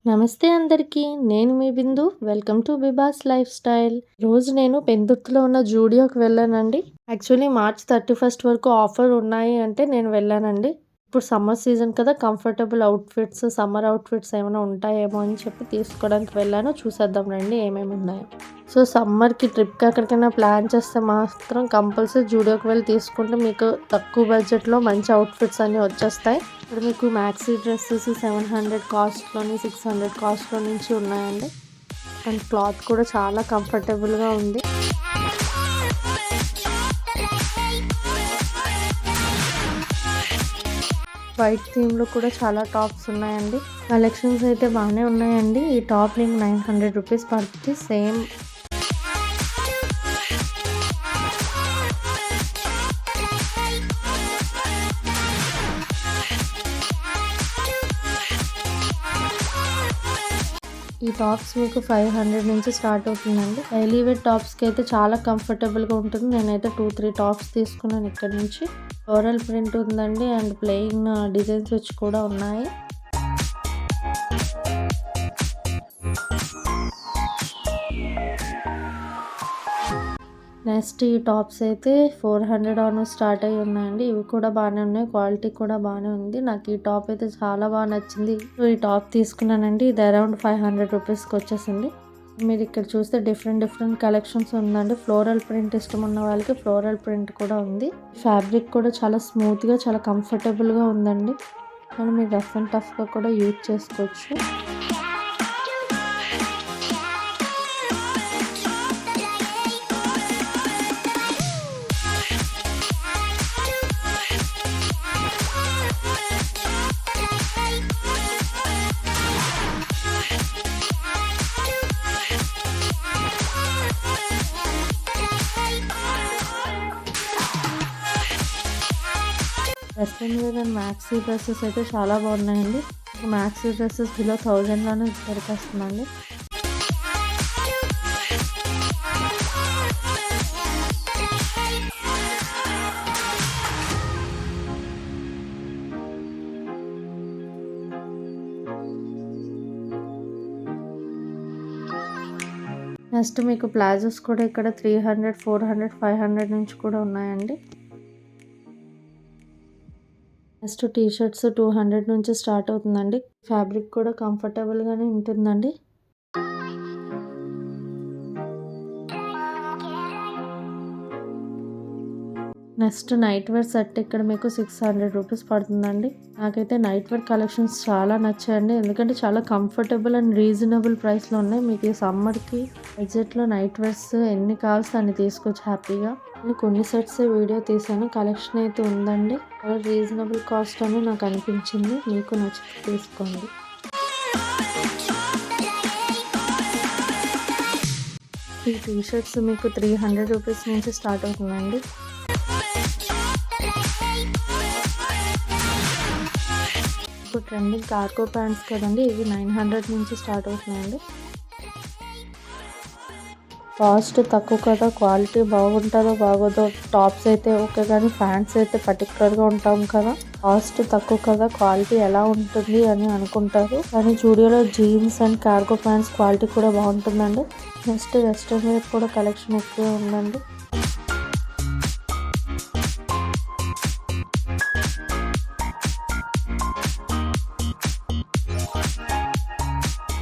నమస్తే అందరికీ. నేను మీ Bindu. Welcome to Bibas life style. రోజు నేను పెందుర్తిలో ఉన్న జూడియోకి వెళ్ళానండి. యాక్చువల్లీ మార్చ్ 31 వరకు ఆఫర్ ఉన్నాయి అంటే నేను వెళ్ళానండి. ఇప్పుడు సమ్మర్ సీజన్ కదా, కంఫర్టబుల్ అవుట్ఫిట్స్, సమ్మర్ అవుట్ఫిట్స్ ఏమైనా ఉంటాయేమో అని చెప్పి తీసుకోవడానికి వెళ్ళాను. చూసేద్దాం రండి ఏమేమి ఉన్నాయో. సో సమ్మర్కి ట్రిప్కి ఎక్కడికైనా ప్లాన్ చేస్తే మాత్రం కంపల్సరీ జూడియోకి వెళ్ళి తీసుకుంటే మీకు తక్కువ బడ్జెట్లో మంచి అవుట్ఫిట్స్ అన్నీ వచ్చేస్తాయి. ఇక్కడ మీకు మ్యాక్సీ డ్రెస్సెస్ 700 కాస్ట్లోని 600 కాస్ట్లో నుంచి ఉన్నాయండి. అండ్ క్లాత్ కూడా చాలా కంఫర్టబుల్గా ఉంది. వైట్ థీమ్లో కూడా చాలా టాప్స్ ఉన్నాయండి. కలెక్షన్స్ అయితే బాగానే ఉన్నాయండి. ఈ టాప్ నేను 900 రూపీస్ పడుతుంది. సేమ్ ఈ టాప్స్ మీకు 500 నుంచి స్టార్ట్ అవుతుందండి. డైలీ వేర్ టాప్స్కి అయితే చాలా కంఫర్టబుల్గా ఉంటుంది. నేనైతే 2-3 టాప్స్ తీసుకున్నాను ఇక్కడ నుంచి. ఫ్లోరల్ ప్రింట్ ఉందండి అండ్ ప్లెయిన్ డిజైన్స్ వచ్చి కూడా ఉన్నాయి. నెక్స్ట్ ఈ టాప్స్ అయితే 400 ఆన్ స్టార్ట్ అయ్యి ఉన్నాయండి. ఇవి కూడా బాగానే ఉన్నాయి, క్వాలిటీ కూడా బాగానే ఉంది. నాకు ఈ టాప్ అయితే చాలా బాగా నచ్చింది. ఈ టాప్ తీసుకున్నానండి. ఇది అరౌండ్ 500 రూపీస్కి వచ్చేసింది. మీరు ఇక్కడ చూస్తే డిఫరెంట్ కలెక్షన్స్ ఉందండి. ఫ్లోరల్ ప్రింట్ ఇష్టం ఉన్న వాళ్ళకి ఫ్లోరల్ ప్రింట్ కూడా ఉంది. ఫ్యాబ్రిక్ కూడా చాలా స్మూత్గా, చాలా కంఫర్టబుల్గా ఉందండి. కానీ మీరు రఫ్ అండ్ టఫ్గా కూడా యూజ్ చేసుకోవచ్చు. Western wear and maxi dresses అయితే చాలా బాగున్నాయండి. మ్యాక్సీ డ్రెస్సెస్ బిలో 1000లోనే దొరికేస్తుందండి. నెక్స్ట్ మీకు ప్లాజోస్ కూడా ఇక్కడ 300, 400, 500 నుంచి కూడా ఉన్నాయండి. నెక్స్ట్ టీ షర్ట్స్ 200 నుంచి స్టార్ట్ అవుతుందండి. ఫ్యాబ్రిక్ కూడా కంఫర్టబుల్గానే ఉంటుందండి. నెక్స్ట్ నైట్ వేర్ సెట్ ఇక్కడ మీకు 600 రూపీస్ పడుతుందండి. నాకైతే నైట్ వేర్ కలెక్షన్స్ చాలా నచ్చాయండి. ఎందుకంటే చాలా కంఫర్టబుల్ అండ్ రీజనబుల్ ప్రైస్లో ఉన్నాయి. మీకు ఈ సమ్మర్కి బడ్జెట్లో నైట్ వేర్స్ ఎన్ని కావాల్సి అన్ని తీసుకోవచ్చు హ్యాపీగా. నేను కొన్ని సెట్స్ వీడియో తీసాను. కలెక్షన్ అయితే ఉందండి. చాలా రీజనబుల్ కాస్ట్ అని నాకు అనిపించింది. మీకు నచ్చితే తీసుకోండి. ఈ టీ షర్ట్స్ మీకు 300 రూపీస్ నుంచి స్టార్ట్ అవుతుందండి. ఇప్పుడు ట్రెండింగ్ కార్గో ప్యాంట్స్ కదండి, ఇవి 900 నుంచి స్టార్ట్ అవుతున్నాయండి. కాస్ట్ తక్కువ కదా, క్వాలిటీ బాగుంటుందో బాగోదో టాప్స్ అయితే ఓకే, కానీ ప్యాంట్స్ అయితే పర్టికులర్గా ఉంటాం కదా, కాస్ట్ తక్కువ కదా క్వాలిటీ ఎలా ఉంటుంది అని అనుకుంటారు. కానీ జూడియోలో jeans and cargo pants quality కూడా బాగుంటుందండి. నెక్స్ట్ వెస్ట్రన్ వేర్ కూడా కలెక్షన్ ఎక్కువ ఉందండి.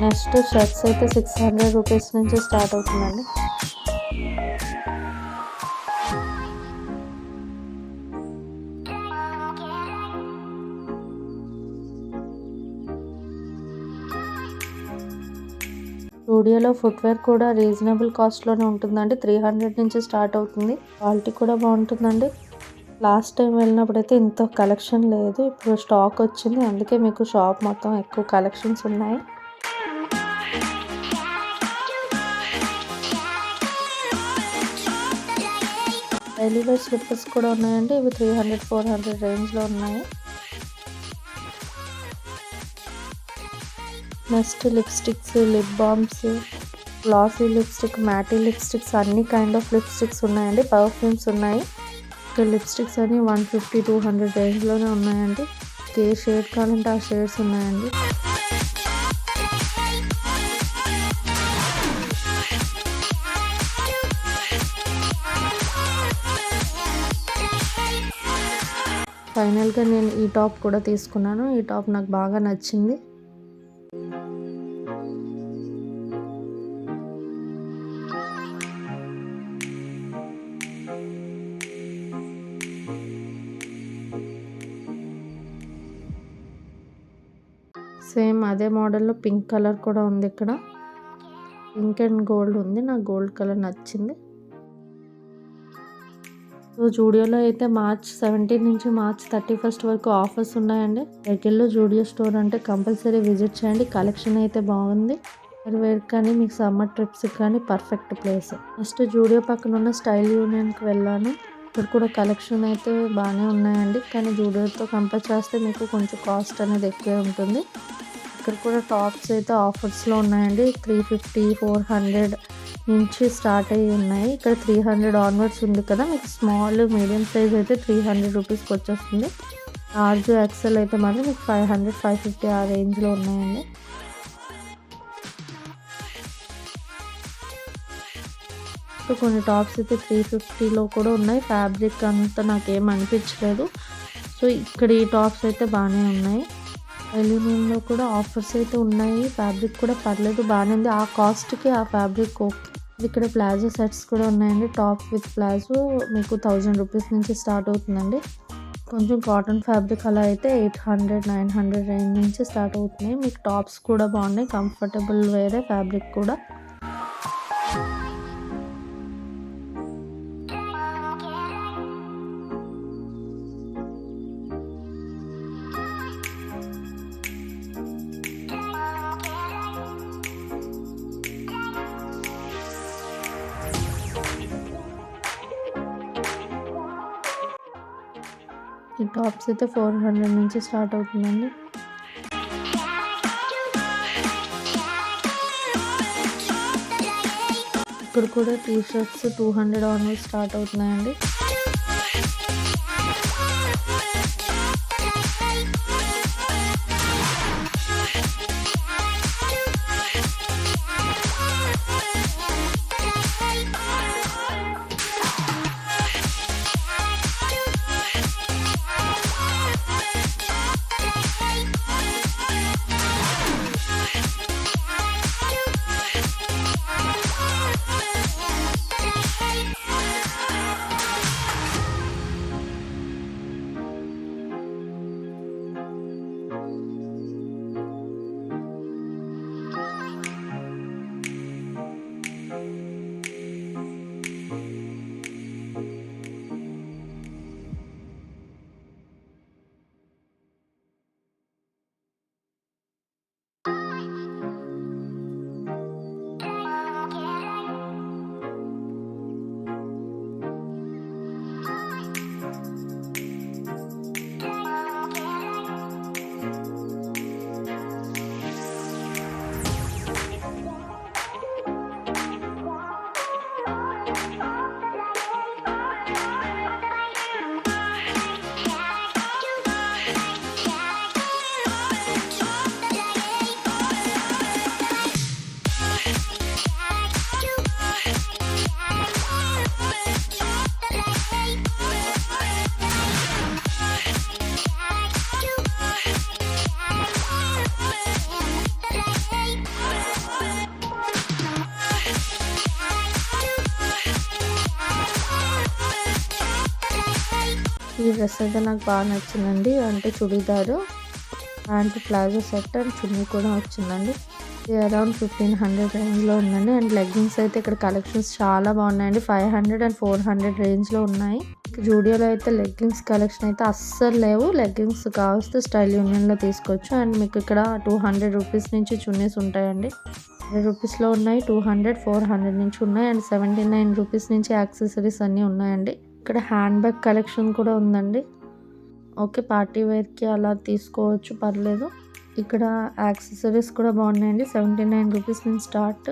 నెక్స్ట్ షర్ట్స్ అయితే 600 రూపీస్ నుంచి స్టార్ట్ అవుతుందండి. జూడియోలో ఫుట్వేర్ కూడా రీజనబుల్ కాస్ట్లోనే ఉంటుందండి. 300 నుంచి స్టార్ట్ అవుతుంది. క్వాలిటీ కూడా బాగుంటుందండి. లాస్ట్ టైం వెళ్ళినప్పుడు అయితే ఇంత కలెక్షన్ లేదు, ఇప్పుడు స్టాక్ వచ్చింది. అందుకే మీకు షాప్ మొత్తం ఎక్కువ కలెక్షన్స్ ఉన్నాయి. డైలీ వేర్ స్లిప్పర్స్ కూడా ఉన్నాయండి. ఇవి 300, 400 రేంజ్లో ఉన్నాయి. Next lipsticks, lip balms, glossy lipstick, matte lipsticks, అన్ని కైండ్ ఆఫ్ లిప్స్టిక్స్ ఉన్నాయండి. పర్ఫ్యూమ్స్ ఉన్నాయి. ఇక్కడ లిప్స్టిక్స్ అని 150, 200 రేంజ్లోనే ఉన్నాయండి. ఏ షేడ్ కావాలంటే ఆ షేడ్స్ ఉన్నాయండి. ఫైనల్గా నేను ఈ టాప్ కూడా తీసుకున్నాను. ఈ టాప్ నాకు బాగా నచ్చింది. సేమ్ అదే మోడల్లో పింక్ కలర్ కూడా ఉంది. ఇక్కడ పింక్ అండ్ గోల్డ్ ఉంది. నాకు గోల్డ్ కలర్ నచ్చింది. సో జూడియోలో అయితే మార్చ్ 17 నుంచి మార్చ్ 31 వరకు ఆఫర్స్ ఉన్నాయండి. రెగ్యులర్ జూడియో స్టోర్ అంటే కంపల్సరీ విజిట్ చేయండి. కలెక్షన్ అయితే బాగుంది. వేర్ కానీ మీకు సమ్మర్ ట్రిప్స్కి కానీ పర్ఫెక్ట్ ప్లేస్. నెక్స్ట్ జూడియో పక్కన ఉన్న స్టైల్ యూనియన్కి వెళ్ళాను. ఇక్కడ కూడా కలెక్షన్ అయితే బాగానే ఉన్నాయండి. కానీ జూడియోతో కంపేర్ చేస్తే మీకు కొంచెం కాస్ట్ అనేది ఎక్కువే ఉంటుంది. ఇక్కడ కూడా టాప్స్ అయితే ఆఫర్స్లో ఉన్నాయండి. 350, 400 నుంచి స్టార్ట్ అయ్యి ఉన్నాయి. ఇక్కడ 300 ఆన్వర్డ్స్ ఉంది కదా. మీకు స్మాల్ మీడియం సైజ్ అయితే 300 రూపీస్కి వచ్చేస్తుంది. లార్జ్ ఎక్సెల్ అయితే మాత్రం మీకు 500, 550 ఆ రేంజ్లో ఉన్నాయండి. ఇప్పుడు కొన్ని టాప్స్ అయితే 350లో కూడా ఉన్నాయి. ఫ్యాబ్రిక్ అంతా నాకేం అనిపించలేదు. సో ఇక్కడ ఈ టాప్స్ అయితే బాగానే ఉన్నాయి. అల్యూమినియంలో కూడా ఆఫర్స్ అయితే ఉన్నాయి. ఫ్యాబ్రిక్ కూడా పర్లేదు, బాగానే ఉంది. ఆ కాస్ట్కి ఆ ఫ్యాబ్రిక్ ఓకే. ఇక్కడ ప్లాజో సెట్స్ కూడా ఉన్నాయండి. టాప్ విత్ ప్లాజో మీకు 1000 రూపీస్ నుంచి స్టార్ట్ అవుతుందండి. కొంచెం కాటన్ ఫ్యాబ్రిక్ అలా అయితే 800, 900 రేంజ్ నుంచి స్టార్ట్ అవుతున్నాయి. మీకు టాప్స్ కూడా బాగున్నాయి. కంఫర్టబుల్ వేరే ఫ్యాబ్రిక్ కూడా. ఈ టాప్స్ అయితే 400 నుంచి స్టార్ట్ అవుతుందండి. ఇక్కడ కూడా టీ షర్ట్స్ 200 ఆన్వర్డ్ స్టార్ట్ అవుతున్నాయండి. ఈ డ్రెస్ అయితే నాకు బాగా నచ్చిందండి. అంటే churidar, pant, palazzo set and chunni కూడా వచ్చిందండి. ఇది అరౌండ్ 1500 రేంజ్లో ఉందండి. అండ్ లెగ్గింగ్స్ అయితే ఇక్కడ కలెక్షన్స్ చాలా బాగున్నాయండి. 500 అండ్ 400 రేంజ్లో ఉన్నాయి. జూడియోలో అయితే లెగ్గింగ్స్ కలెక్షన్ అయితే అస్సలు లేవు. లెగ్గింగ్స్ కావస్తే స్టైల్ యూనియన్లో తీసుకోవచ్చు. అండ్ మీకు ఇక్కడ 200 రూపీస్ నుంచి చున్నీస్ ఉంటాయండి. 100 రూపీస్లో ఉన్నాయి, 200, 400 నుంచి ఉన్నాయి. అండ్ 79 రూపీస్ నుంచి యాక్సెసరీస్ అన్నీ ఉన్నాయండి. ఇక్కడ హ్యాండ్ బ్యాగ్ కలెక్షన్ కూడా ఉందండి. ఓకే, పార్టీ వేర్కి అలా తీసుకోవచ్చు, పర్లేదు. ఇక్కడ యాక్సెసరీస్ కూడా బాగున్నాయండి. 79 రూపీస్ నుంచి స్టార్ట్.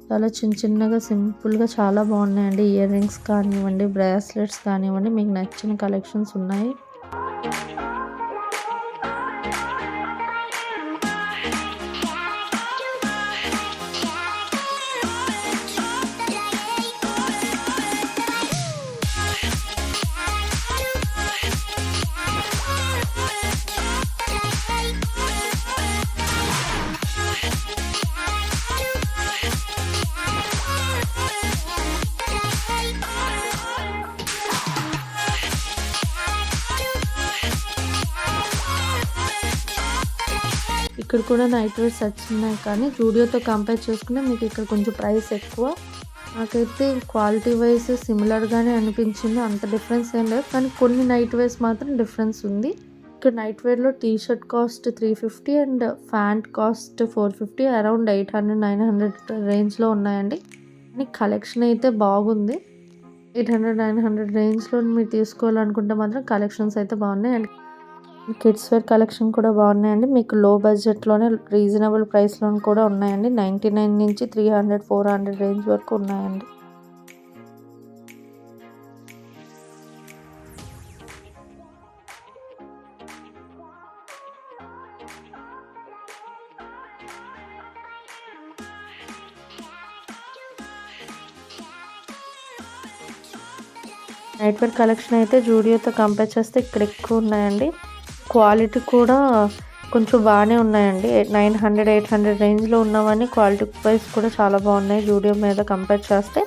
చాలా చిన్నగా సింపుల్గా చాలా బాగున్నాయండి. ఇయర్ రింగ్స్ కానివ్వండి, బ్రాస్లెట్స్ కానివ్వండి, మీకు నచ్చిన కలెక్షన్స్ ఉన్నాయి. ఇక్కడ కూడా నైట్ వేర్ సెట్స్ ఉన్నాయి, కానీ జూడియోతో కంపేర్ చేసుకుంటే మీకు ఇక్కడ కొంచెం ప్రైస్ ఎక్కువ. నాకైతే క్వాలిటీ వైజ్ సిమిలర్గానే అనిపించింది, అంత డిఫరెన్స్ ఏం లేదు, కానీ కొన్ని నైట్ వేర్స్ మాత్రం డిఫరెన్స్ ఉంది. ఇక్కడ నైట్ వేర్లో T shirt cost 350 and pant cost 450, around 800-900 రేంజ్లో ఉన్నాయండి. కానీ కలెక్షన్ అయితే బాగుంది. 800-900 రేంజ్లో మీరు తీసుకోవాలనుకుంటే మాత్రం కలెక్షన్స్ అయితే బాగున్నాయి. అండ్ కిడ్స్ వేర్ కలెక్షన్ కూడా బాగున్నాయండి. మీకు లో బడ్జెట్లోనే రీజనబుల్ ప్రైస్లో కూడా ఉన్నాయండి. 99 నుంచి 300-400 రేంజ్ వరకు ఉన్నాయండి. నైట్ వేర్ కలెక్షన్ అయితే జూడియోతో కంపేర్ చేస్తే ఇక్కడ ఎక్కువ ఉన్నాయండి. క్వాలిటీ కూడా కొంచెం బాగానే ఉన్నాయండి. 900-800 రేంజ్లో ఉన్నవన్నీ క్వాలిటీ వైజ్ కూడా చాలా బాగున్నాయి జూడియో మీద కంపేర్ చేస్తే.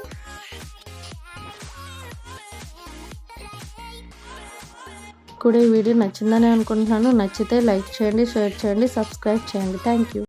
కూడా ఈ వీడియో నచ్చిందని అనుకుంటున్నాను. నచ్చితే లైక్ చేయండి, షేర్ చేయండి, సబ్స్క్రైబ్ చేయండి. Thank you.